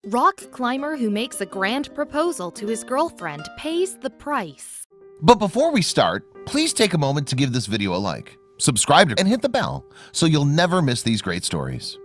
Rock climber who makes a grand proposal to his girlfriend pays the price. But before we start, please take a moment to give this video a like, subscribe, and hit the bell so you'll never miss these great stories.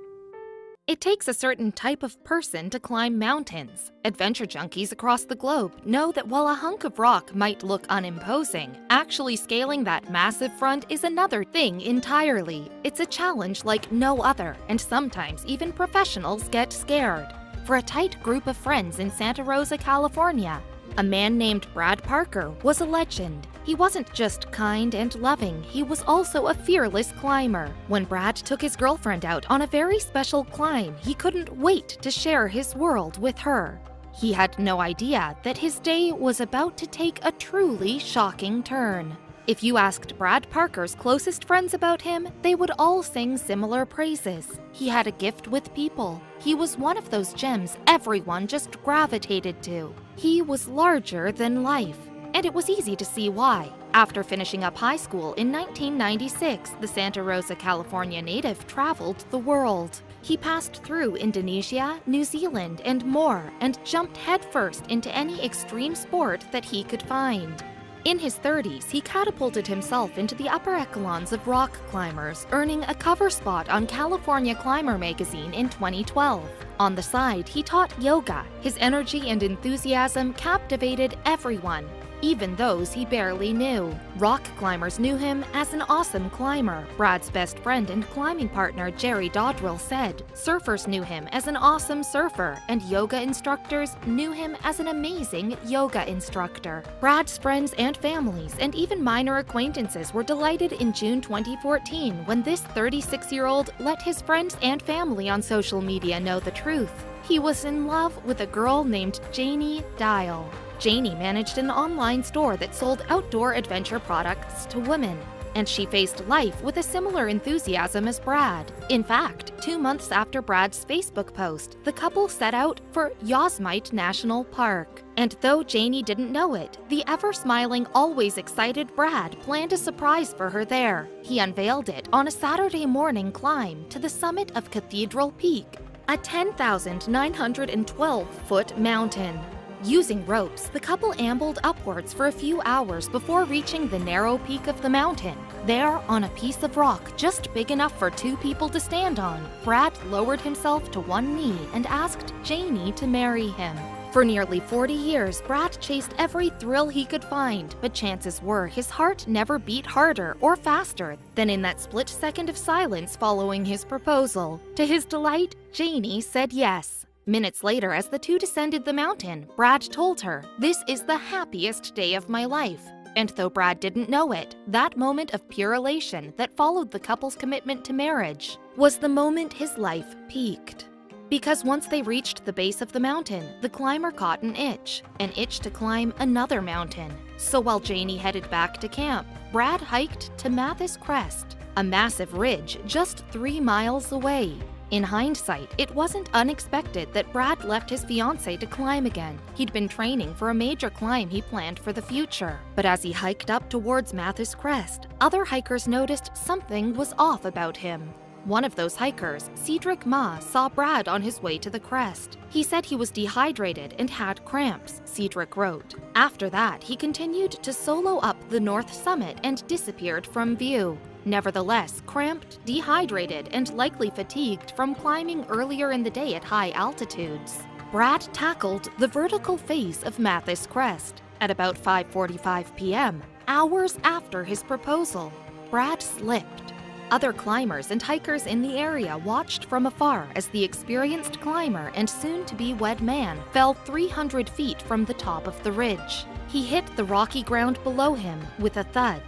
It takes a certain type of person to climb mountains. Adventure junkies across the globe know that while a hunk of rock might look unimposing, actually scaling that massive front is another thing entirely. It's a challenge like no other, and sometimes even professionals get scared. For a tight group of friends in Santa Rosa, California, a man named Brad Parker was a legend. He wasn't just kind and loving, he was also a fearless climber. When Brad took his girlfriend out on a very special climb, he couldn't wait to share his world with her. He had no idea that his day was about to take a truly shocking turn. If you asked Brad Parker's closest friends about him, they would all sing similar praises. He had a gift with people. He was one of those gems everyone just gravitated to. He was larger than life, and it was easy to see why. After finishing up high school in 1996, the Santa Rosa, California native traveled the world. He passed through Indonesia, New Zealand, and more, and jumped headfirst into any extreme sport that he could find. In his 30s, he catapulted himself into the upper echelons of rock climbers, earning a cover spot on California Climber magazine in 2012. On the side, he taught yoga. His energy and enthusiasm captivated everyone, even those he barely knew. Rock climbers knew him as an awesome climber. Brad's best friend and climbing partner, Jainee Dial, said. Surfers knew him as an awesome surfer, and yoga instructors knew him as an amazing yoga instructor. Brad's friends and families, and even minor acquaintances, were delighted in June 2014 when this 36-year-old let his friends and family on social media know the truth. He was in love with a girl named Jainee Dial. Jainee managed an online store that sold outdoor adventure products to women, and she faced life with a similar enthusiasm as Brad. In fact, 2 months after Brad's Facebook post, the couple set out for Yosemite National Park. And though Jainee didn't know it, the ever-smiling, always excited Brad planned a surprise for her there. He unveiled it on a Saturday morning climb to the summit of Cathedral Peak, a 10,912-foot mountain. Using ropes, the couple ambled upwards for a few hours before reaching the narrow peak of the mountain. There, on a piece of rock just big enough for 2 people to stand on, Brad lowered himself to one knee and asked Jainee to marry him. For nearly 40 years, Brad chased every thrill he could find, but chances were his heart never beat harder or faster than in that split second of silence following his proposal. To his delight, Jainee said yes. Minutes later, as the two descended the mountain, Brad told her, "This is the happiest day of my life." And though Brad didn't know it, that moment of pure elation that followed the couple's commitment to marriage was the moment his life peaked. Because once they reached the base of the mountain, the climber caught an itch to climb another mountain. So while Jainee headed back to camp, Brad hiked to Mathis Crest, a massive ridge just 3 miles away. In hindsight, it wasn't unexpected that Brad left his fiancée to climb again. He'd been training for a major climb he planned for the future. But as he hiked up towards Mathis Crest, other hikers noticed something was off about him. One of those hikers, Cedric Ma, saw Brad on his way to the crest. He said he was dehydrated and had cramps, Cedric wrote. After that, he continued to solo up the north summit and disappeared from view. Nevertheless, cramped, dehydrated, and likely fatigued from climbing earlier in the day at high altitudes, Brad tackled the vertical face of Mathis Crest at about 5:45 p.m., hours after his proposal. Brad slipped. Other climbers and hikers in the area watched from afar as the experienced climber and soon-to-be wed man fell 300 feet from the top of the ridge. He hit the rocky ground below him with a thud.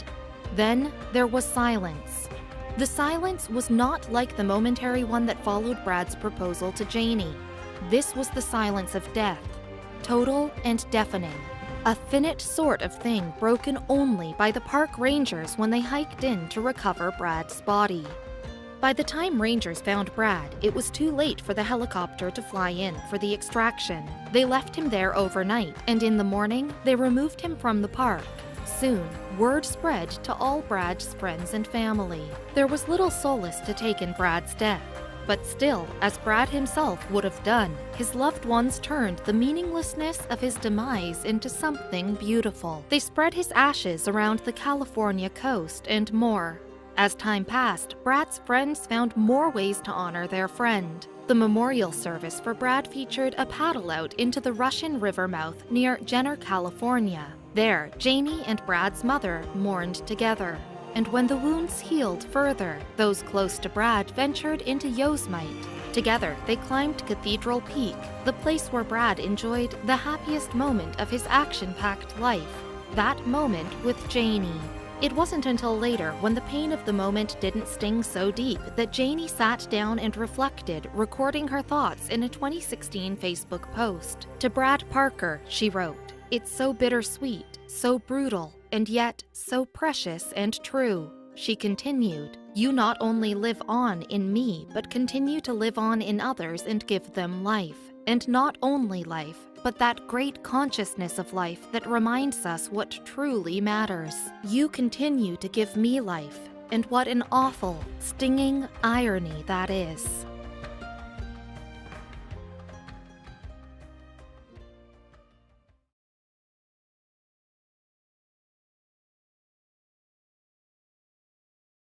Then there was silence. The silence was not like the momentary one that followed Brad's proposal to Jainee. This was the silence of death, total and deafening. A finite sort of thing broken only by the park rangers when they hiked in to recover Brad's body. By the time rangers found Brad, it was too late for the helicopter to fly in for the extraction. They left him there overnight, and in the morning, they removed him from the park. Soon, word spread to all Brad's friends and family. There was little solace to take in Brad's death. But still, as Brad himself would have done, his loved ones turned the meaninglessness of his demise into something beautiful. They spread his ashes around the California coast and more. As time passed, Brad's friends found more ways to honor their friend. The memorial service for Brad featured a paddle out into the Russian River mouth near Jenner, California. There, Jainee and Brad's mother mourned together. And when the wounds healed further, those close to Brad ventured into Yosemite. Together, they climbed Cathedral Peak, the place where Brad enjoyed the happiest moment of his action-packed life. That moment with Jainee. It wasn't until later, when the pain of the moment didn't sting so deep, that Jainee sat down and reflected, recording her thoughts in a 2016 Facebook post. To Brad Parker, she wrote, "It's so bittersweet, so brutal, and yet so precious and true." She continued, "You not only live on in me, but continue to live on in others and give them life. And not only life, but that great consciousness of life that reminds us what truly matters. You continue to give me life, and what an awful, stinging irony that is."